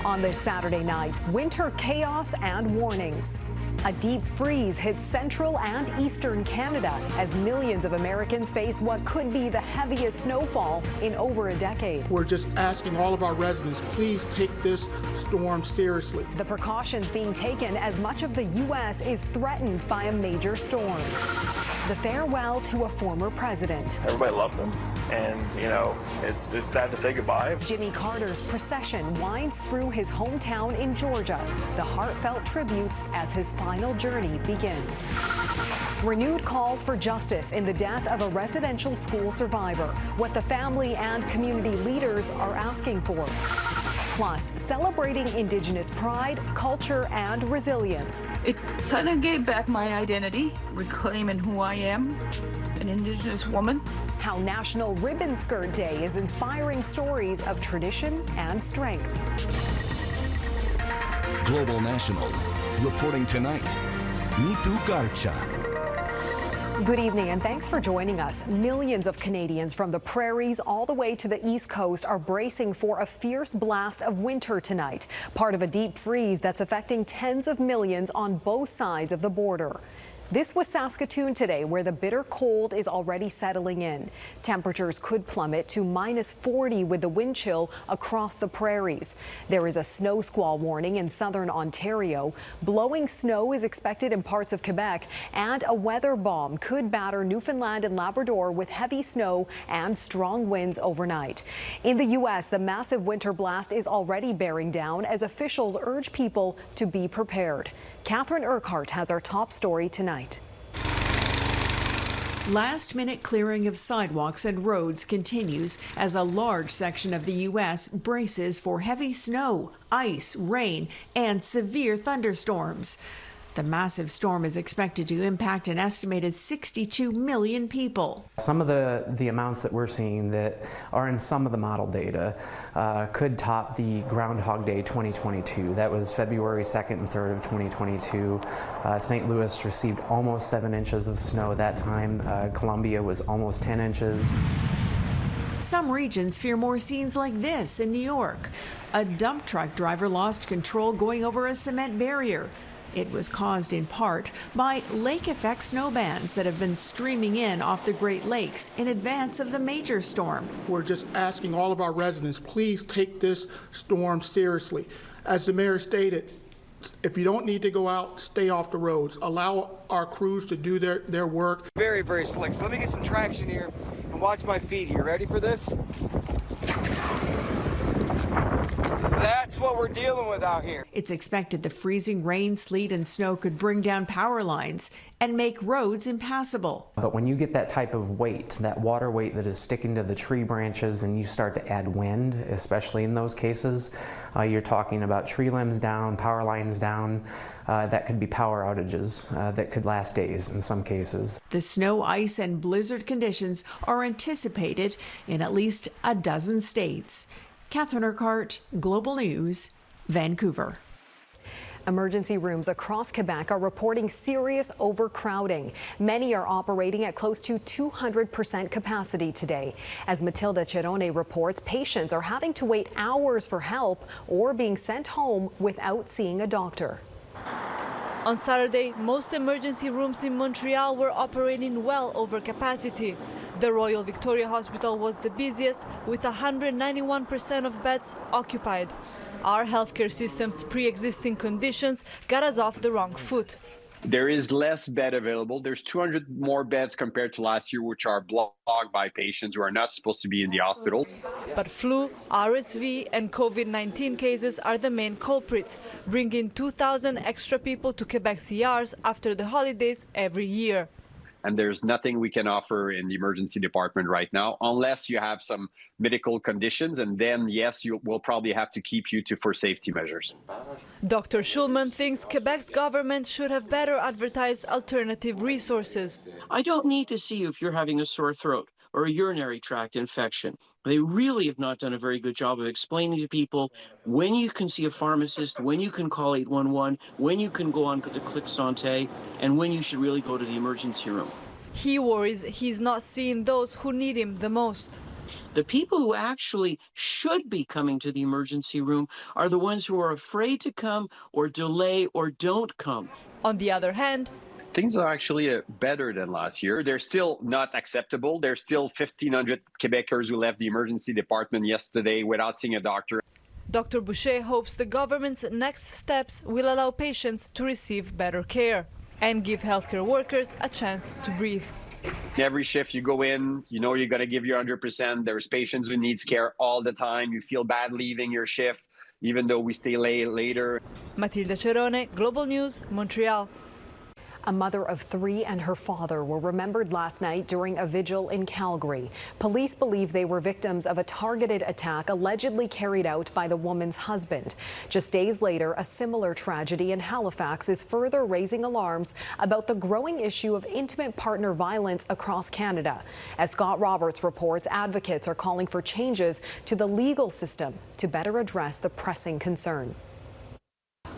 On this Saturday night, winter chaos and warnings. A deep freeze hits central and eastern Canada as millions of Americans face what could be the heaviest snowfall in over a decade. We're just asking all of our residents, please take this storm seriously. The precautions being taken as much of the U.S. is threatened by a major storm. The farewell to a former president. Everybody loved him, and it's sad to say goodbye. Jimmy Carter's procession winds through his hometown in Georgia, the heartfelt tributes as his final journey begins. Renewed calls for justice in the death of a residential school survivor, what the family and community leaders are asking for. Plus, celebrating Indigenous pride, culture, and resilience. It kind of gave back my identity, reclaiming who I am, an Indigenous woman. How National Ribbon Skirt Day is inspiring stories of tradition and strength. Global National, reporting tonight, Nitu Garcha. Good evening and thanks for joining us. Millions of Canadians from the prairies all the way to the East Coast are bracing for a fierce blast of winter tonight, part of a deep freeze that's affecting tens of millions on both sides of the border. This was Saskatoon today, where the bitter cold is already settling in. Temperatures could plummet to -40 with the wind chill across the prairies. There is a snow squall warning in southern Ontario. Blowing snow is expected in parts of Quebec, and a weather bomb could batter Newfoundland and Labrador with heavy snow and strong winds overnight. In the U.S., the massive winter blast is already bearing down as officials urge people to be prepared. Catherine Urquhart has our top story tonight. Last-minute clearing of sidewalks and roads continues as a large section of the U.S. braces for heavy snow, ice, rain, and severe thunderstorms. The massive storm is expected to impact an estimated 62 million people. Some of the amounts that we're seeing that are in some of the model data could top the Groundhog Day 2022. That was February 2nd and 3rd of 2022. St. Louis received almost 7 inches of snow that time. Columbia was almost 10 inches. Some regions fear more scenes like this in New York. A dump truck driver lost control going over a cement barrier. It was caused in part by lake-effect snowbands that have been streaming in off the Great Lakes in advance of the major storm. We're just asking all of our residents, please take this storm seriously. As the mayor stated, if you don't need to go out, stay off the roads. Allow our crews to do their work. Very, very slick. So let me get some traction here and watch my feet here. Ready for this? That's what we're dealing with out here. It's expected the freezing rain, sleet, and snow could bring down power lines and make roads impassable. But when you get that type of weight, that water weight that is sticking to the tree branches, and you start to add wind, especially in those cases, you're talking about tree limbs down, power lines down. That could be power outages that could last days in some cases. The snow, ice, and blizzard conditions are anticipated in at least a dozen states. Catherine Urquhart, Global News, Vancouver. Emergency rooms across Quebec are reporting serious overcrowding. Many are operating at close to 200% capacity today. As Matilda Cerrone reports, patients are having to wait hours for help or being sent home without seeing a doctor. On Saturday, most emergency rooms in Montreal were operating well over capacity. The Royal Victoria Hospital was the busiest, with 191% of beds occupied. Our healthcare system's pre-existing conditions got us off the wrong foot. There is less bed available. There's 200 more beds compared to last year, which are blocked by patients who are not supposed to be in the hospital. But flu, RSV, and COVID-19 cases are the main culprits, bringing 2,000 extra people to Quebec's ERs after the holidays every year. And there's nothing we can offer in the emergency department right now, unless you have some medical conditions, and then yes, we'll probably have to keep you for safety measures. Dr. Schulman thinks Quebec's government should have better advertised alternative resources. I don't need to see you if you're having a sore throat or a urinary tract infection. They really have not done a very good job of explaining to people when you can see a pharmacist, when you can call 811, when you can go on to the Click Santé, and when you should really go to the emergency room. He worries he's not seeing those who need him the most. The people who actually should be coming to the emergency room are the ones who are afraid to come or delay or don't come. On the other hand, things are actually better than last year. They're still not acceptable. There's still 1,500 Quebecers who left the emergency department yesterday without seeing a doctor. Dr. Boucher hopes the government's next steps will allow patients to receive better care and give healthcare workers a chance to breathe. Every shift you go in, you know you're going to give your 100%. There's patients who needs care all the time. You feel bad leaving your shift, even though we stay later. Matilda Cerone, Global News, Montreal. A mother of 3 and her father were remembered last night during a vigil in Calgary. Police believe they were victims of a targeted attack allegedly carried out by the woman's husband. Just days later, a similar tragedy in Halifax is further raising alarms about the growing issue of intimate partner violence across Canada. As Scott Roberts reports, advocates are calling for changes to the legal system to better address the pressing concern.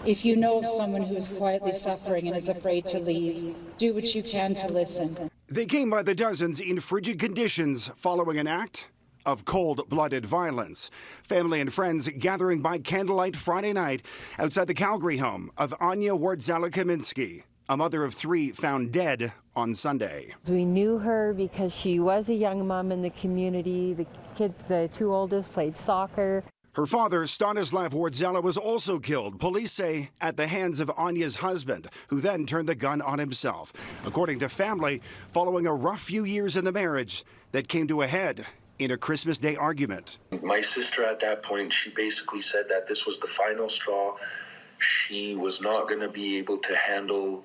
If you know of someone who is quietly suffering and is afraid to leave, do what you can to listen. They came by the dozens in frigid conditions following an act of cold-blooded violence. Family and friends gathering by candlelight Friday night outside the Calgary home of Anya Wardzala-Kaminski, a mother of 3 found dead on Sunday. We knew her because she was a young mom in the community. The 2 oldest played soccer. Her father, Stanislav Wardzala, was also killed, police say, at the hands of Anya's husband, who then turned the gun on himself. According to family, following a rough few years in the marriage that came to a head in a Christmas Day argument. My sister at that point, she basically said that this was the final straw. She was not going to be able to handle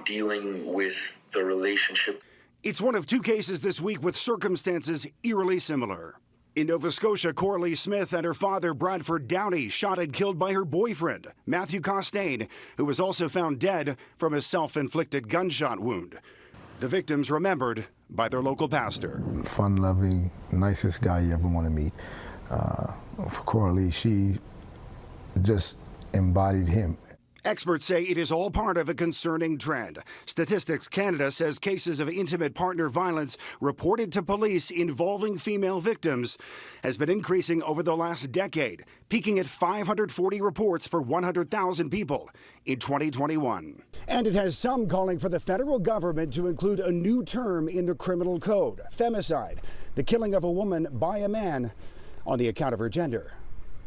dealing with the relationship. It's one of 2 cases this week with circumstances eerily similar. In Nova Scotia, Coralie Smith and her father, Bradford Downey, shot and killed by her boyfriend, Matthew Costain, who was also found dead from a self-inflicted gunshot wound. The victims remembered by their local pastor. Fun-loving, nicest guy you ever want to meet. For Coralie, she just embodied him. Experts say it is all part of a concerning trend. Statistics Canada says cases of intimate partner violence reported to police involving female victims has been increasing over the last decade, peaking at 540 reports per 100,000 people in 2021. And it has some calling for the federal government to include a new term in the criminal code, femicide, the killing of a woman by a man on the account of her gender.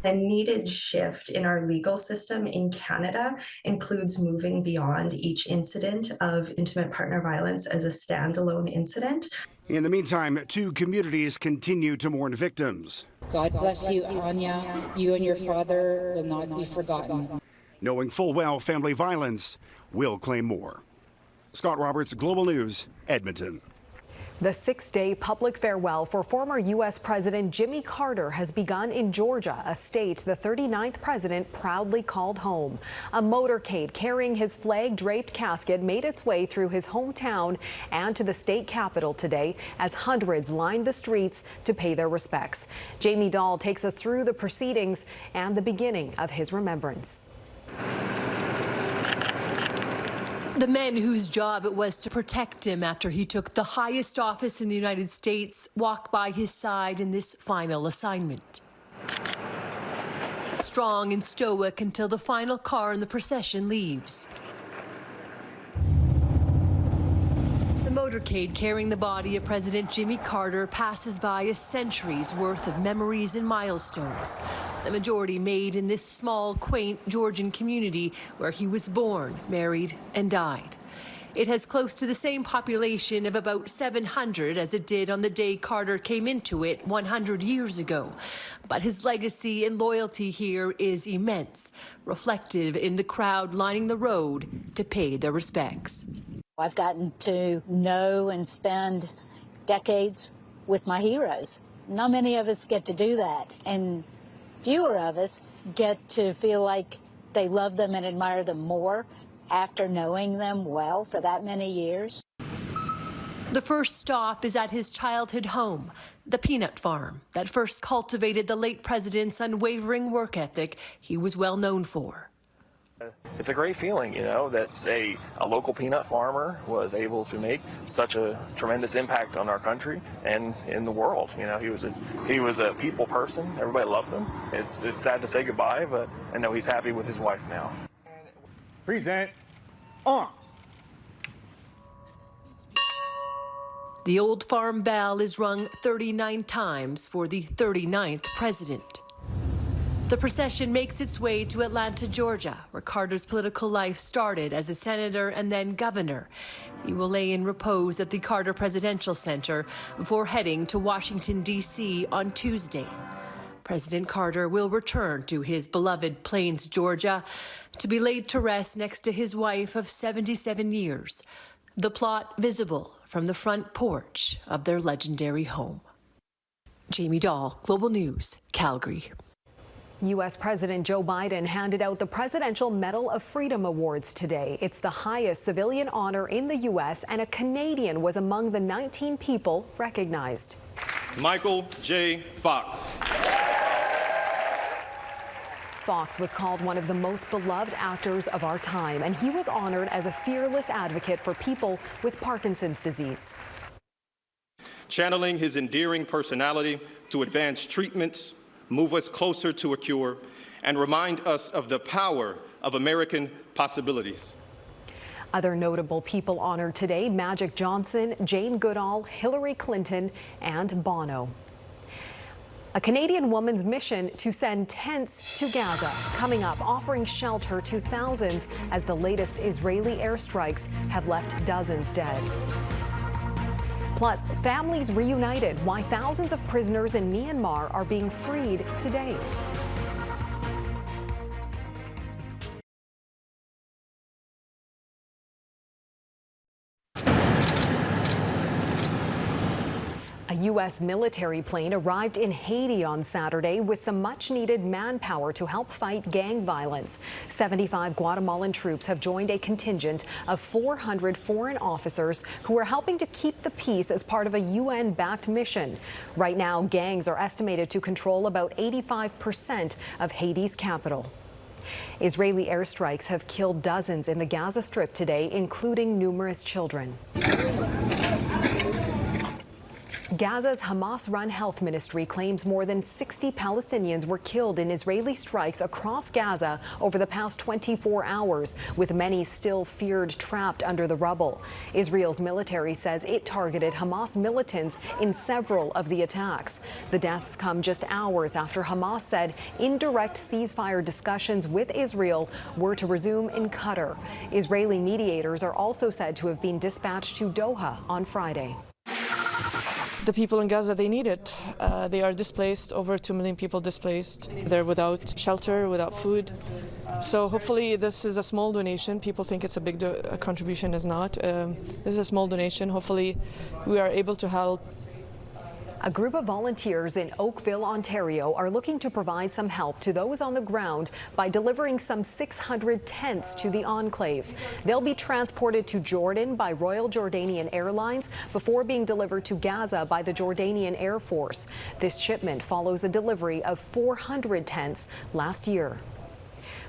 A needed shift in our legal system in Canada includes moving beyond each incident of intimate partner violence as a standalone incident. In the meantime, 2 communities continue to mourn victims. God bless you, Anya. You and your father will not be forgotten. Knowing full well family violence will claim more. Scott Roberts, Global News, Edmonton. The 6-day public farewell for former U.S. President Jimmy Carter has begun in Georgia, a state the 39th president proudly called home. A motorcade carrying his flag-draped casket made its way through his hometown and to the state capitol today as hundreds lined the streets to pay their respects. Jamie Dahl takes us through the proceedings and the beginning of his remembrance. The men whose job it was to protect him after he took the highest office in the United States walk by his side in this final assignment. Strong and stoic until the final car in the procession leaves. The motorcade carrying the body of President Jimmy Carter passes by a century's worth of memories and milestones, the majority made in this small, quaint Georgian community where he was born, married, and died. It has close to the same population of about 700 as it did on the day Carter came into it 100 years ago. But his legacy and loyalty here is immense, reflective in the crowd lining the road to pay their respects. I've gotten to know and spend decades with my heroes. Not many of us get to do that, and fewer of us get to feel like they love them and admire them more after knowing them well for that many years. The first stop is at his childhood home, the peanut farm that first cultivated the late president's unwavering work ethic he was well known for. It's a great feeling, you know, that a local peanut farmer was able to make such a tremendous impact on our country and in the world. You know, he was a people person. Everybody loved him. It's sad to say goodbye, but I know he's happy with his wife now. Present arms. The Old Farm bell is rung 39 times for the 39th president. The procession makes its way to Atlanta, Georgia, where Carter's political life started as a senator and then governor. He will lay in repose at the Carter Presidential Center before heading to Washington, D.C. on Tuesday. President Carter will return to his beloved Plains, Georgia, to be laid to rest next to his wife of 77 years. The plot visible from the front porch of their legendary home. Jamie Dahl, Global News, Calgary. U.S. President Joe Biden handed out the Presidential Medal of Freedom Awards today. It's the highest civilian honor in the U.S., and a Canadian was among the 19 people recognized. Michael J. Fox. Fox was called one of the most beloved actors of our time, and he was honored as a fearless advocate for people with Parkinson's disease. Channeling his endearing personality to advance treatments, move us closer to a cure, and remind us of the power of American possibilities. Other notable people honored today: Magic Johnson, Jane Goodall, Hillary Clinton, and Bono. A Canadian woman's mission to send tents to Gaza coming up, offering shelter to thousands as the latest Israeli airstrikes have left dozens dead. Plus, families reunited, why thousands of prisoners in Myanmar are being freed today. A U.S. military plane arrived in Haiti on Saturday with some much-needed manpower to help fight gang violence. 75 Guatemalan troops have joined a contingent of 400 foreign officers who are helping to keep the peace as part of a UN-backed mission. Right now, gangs are estimated to control about 85% of Haiti's capital. Israeli airstrikes have killed dozens in the Gaza Strip today, including numerous children. Gaza's Hamas-run health ministry claims more than 60 Palestinians were killed in Israeli strikes across Gaza over the past 24 hours, with many still feared trapped under the rubble. Israel's military says it targeted Hamas militants in several of the attacks. The deaths come just hours after Hamas said indirect ceasefire discussions with Israel were to resume in Qatar. Israeli mediators are also said to have been dispatched to Doha on Friday. The people in Gaza, they need it. They are displaced, over 2 million people displaced. They're without shelter, without food. So hopefully this is a small donation. People think it's a big contribution, is not. This is a small donation. Hopefully we are able to help. A group of volunteers in Oakville, Ontario are looking to provide some help to those on the ground by delivering some 600 tents to the enclave. They'll be transported to Jordan by Royal Jordanian Airlines before being delivered to Gaza by the Jordanian Air Force. This shipment follows a delivery of 400 tents last year.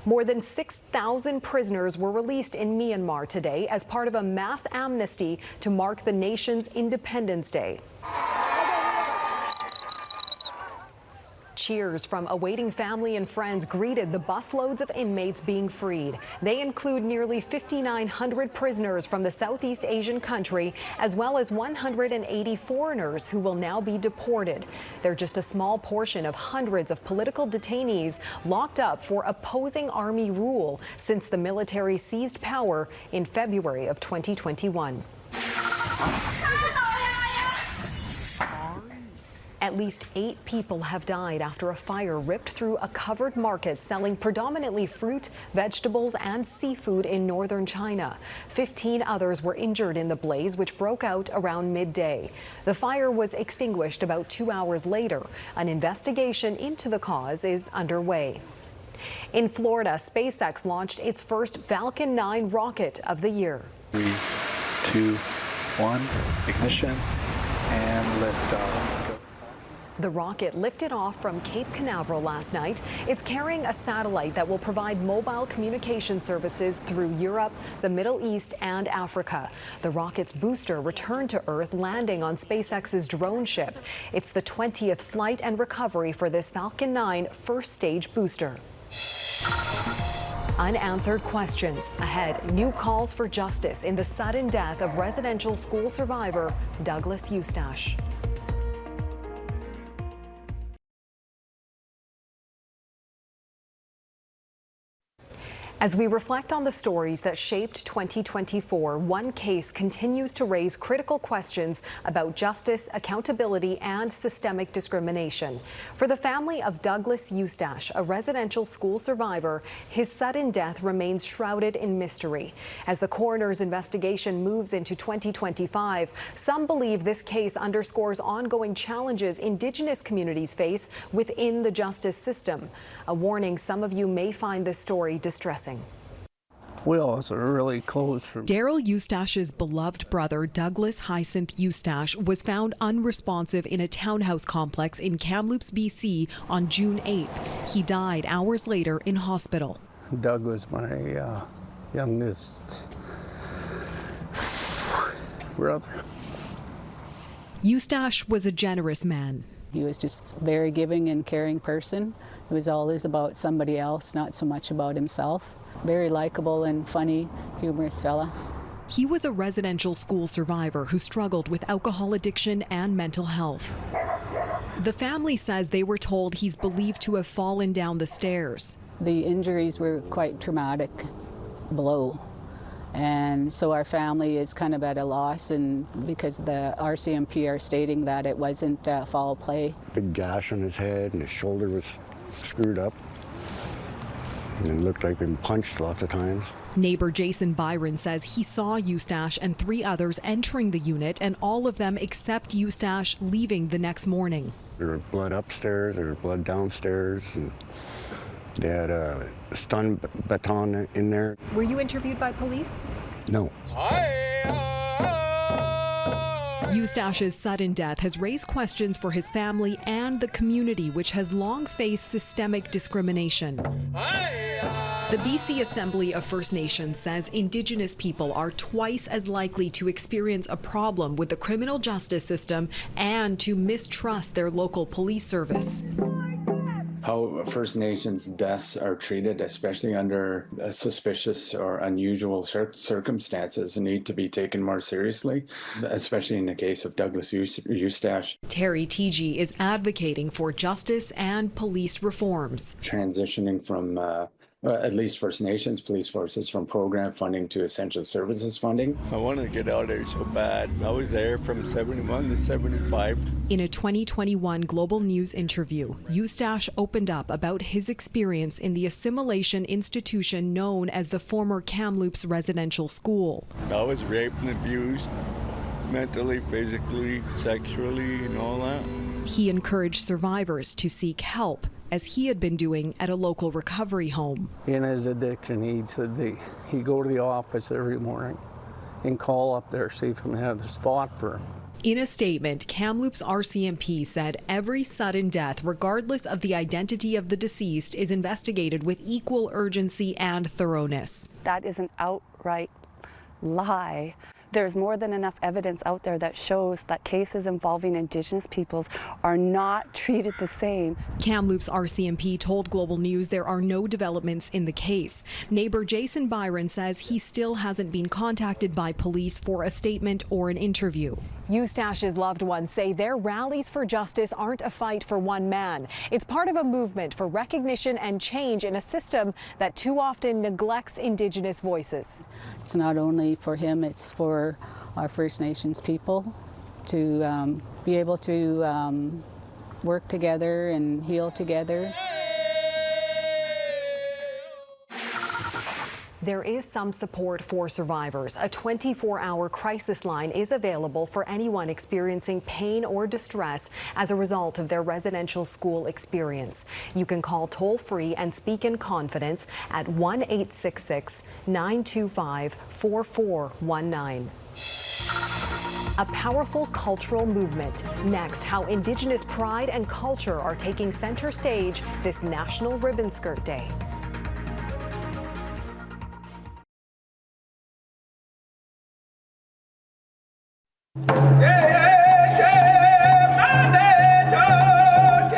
More than 6,000 prisoners were released in Myanmar today as part of a mass amnesty to mark the nation's Independence Day. Cheers from awaiting family and friends greeted the busloads of inmates being freed. They include nearly 5,900 prisoners from the Southeast Asian country, as well as 180 foreigners who will now be deported. They're just a small portion of hundreds of political detainees locked up for opposing army rule since the military seized power in February of 2021. At least 8 people have died after a fire ripped through a covered market selling predominantly fruit, vegetables, and seafood in northern China. 15 others were injured in the blaze, which broke out around midday. The fire was extinguished about 2 hours later. An investigation into the cause is underway. In Florida, SpaceX launched its first Falcon 9 rocket of the year. 3, 2, 1, ignition, and liftoff. The rocket lifted off from Cape Canaveral last night. It's carrying a satellite that will provide mobile communication services through Europe, the Middle East, and Africa. The rocket's booster returned to Earth, landing on SpaceX's drone ship. It's the 20th flight and recovery for this Falcon 9 first stage booster. Unanswered questions. Ahead, new calls for justice in the sudden death of residential school survivor Douglas Eustache. As we reflect on the stories that shaped 2024, one case continues to raise critical questions about justice, accountability, and systemic discrimination. For the family of Douglas Eustache, a residential school survivor, his sudden death remains shrouded in mystery. As the coroner's investigation moves into 2025, some believe this case underscores ongoing challenges Indigenous communities face within the justice system. A warning, some of you may find this story distressing. We also are really close. Daryl Eustache's beloved brother, Douglas Hyacinth Eustache, was found unresponsive in a townhouse complex in Kamloops, BC on June 8th. He died hours later in hospital. Doug was my youngest brother. Eustache was a generous man. He was just a very giving and caring person. It was always about somebody else, not so much about himself. Very likable and funny, humorous fella. He was a residential school survivor who struggled with alcohol addiction and mental health. The family says they were told he's believed to have fallen down the stairs. The injuries were quite traumatic blow. And so our family is kind of at a loss, and because the RCMP are stating that it wasn't foul play. Big gash on his head and his shoulder was screwed up. And it looked like been punched lots of times. Neighbor Jason Byron says he saw Eustache and 3 others entering the unit, and all of them except Eustache leaving the next morning. There was blood upstairs, there was blood downstairs, and they had a stun baton in there. Were you interviewed by police? No. Eustache's sudden death has raised questions for his family and the community, which has long faced systemic discrimination. The BC Assembly of First Nations says Indigenous people are twice as likely to experience a problem with the criminal justice system and to mistrust their local police service. How First Nations deaths are treated, especially under suspicious or unusual circumstances, need to be taken more seriously, especially in the case of Douglas Eustache. Terry Teegee is advocating for justice and police reforms. Transitioning from at least First Nations police forces from program funding to essential services funding. I wanted to get out of there so bad. I was there from 71 to 75. In a 2021 Global News interview, Eustache opened up about his experience in the assimilation institution known as the former Kamloops Residential School. I was raped and abused, mentally, physically, sexually, and all that. He encouraged survivors to seek help, as he had been doing at a local recovery home. In his addiction, he said he'd go to the office every morning and call up there, see if we had a spot for him. In a statement, Kamloops RCMP said every sudden death, regardless of the identity of the deceased, is investigated with equal urgency and thoroughness. That is an outright lie. There's more than enough evidence out there that shows that cases involving Indigenous peoples are not treated the same. Kamloops RCMP told Global News there are no developments in the case. Neighbor Jason Byron says he still hasn't been contacted by police for a statement or an interview. Eustache's loved ones say their rallies for justice aren't a fight for one man. It's part of a movement for recognition and change in a system that too often neglects Indigenous voices. It's not only for him, it's for our First Nations people to be able to work together and heal together. There is some support for survivors. A 24-hour crisis line is available for anyone experiencing pain or distress as a result of their residential school experience. You can call toll-free and speak in confidence at 1-866-925-4419. A powerful cultural movement. Next, how Indigenous pride and culture are taking center stage this National Ribbon Skirt Day.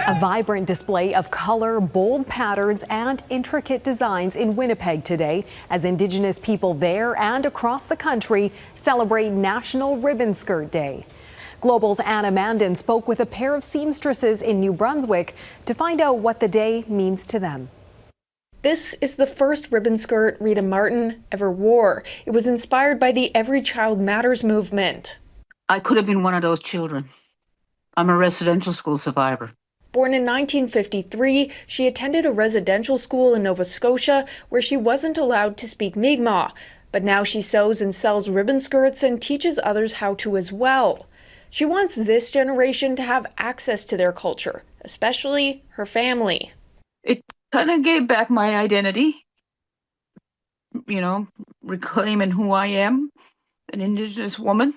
A vibrant display of color, bold patterns, and intricate designs in Winnipeg today as Indigenous people there and across the country celebrate National Ribbon Skirt Day. Global's Anna Mandan spoke with a pair of seamstresses in New Brunswick to find out what the day means to them. This is the first ribbon skirt Rita Martin ever wore. It was inspired by the Every Child Matters movement. I could have been one of those children. I'm a residential school survivor. Born in 1953, she attended a residential school in Nova Scotia where she wasn't allowed to speak Mi'kmaq. But now she sews and sells ribbon skirts and teaches others how to as well. She wants this generation to have access to their culture, especially her family. It kind of gave back my identity, reclaiming who I am, an Indigenous woman.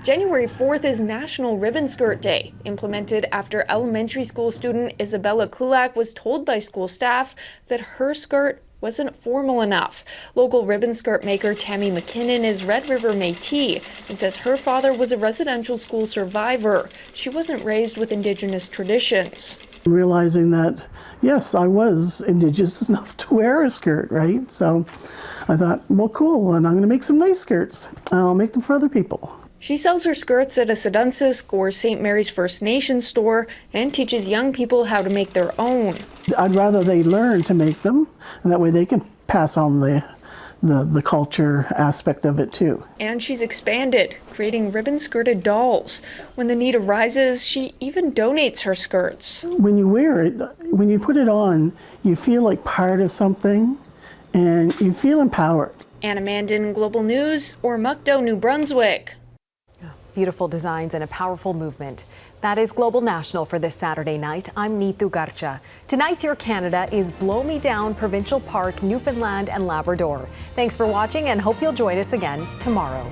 January 4th is National Ribbon Skirt Day, implemented after elementary school student Isabella Kulak was told by school staff that her skirt wasn't formal enough. Local ribbon skirt maker Tammy McKinnon is Red River Métis and says her father was a residential school survivor. She wasn't raised with Indigenous traditions. Realizing that, yes, I was Indigenous enough to wear a skirt, right? So I thought, well, cool, and I'm going to make some nice skirts. I'll make them for other people. She sells her skirts at a Sedunsisk or St. Mary's First Nations store and teaches young people how to make their own. I'd rather they learn to make them, and that way they can pass on the culture aspect of it too. And she's expanded, creating ribbon-skirted dolls. When the need arises, she even donates her skirts. When you wear it, when you put it on, you feel like part of something, and you feel empowered. Anna Mandan, Global News, or Mukdo, New Brunswick. Beautiful designs and a powerful movement. That is Global National for this Saturday night. I'm Neetu Garcha. Tonight's Your Canada is Blow Me Down Provincial Park, Newfoundland and Labrador. Thanks for watching and hope you'll join us again tomorrow.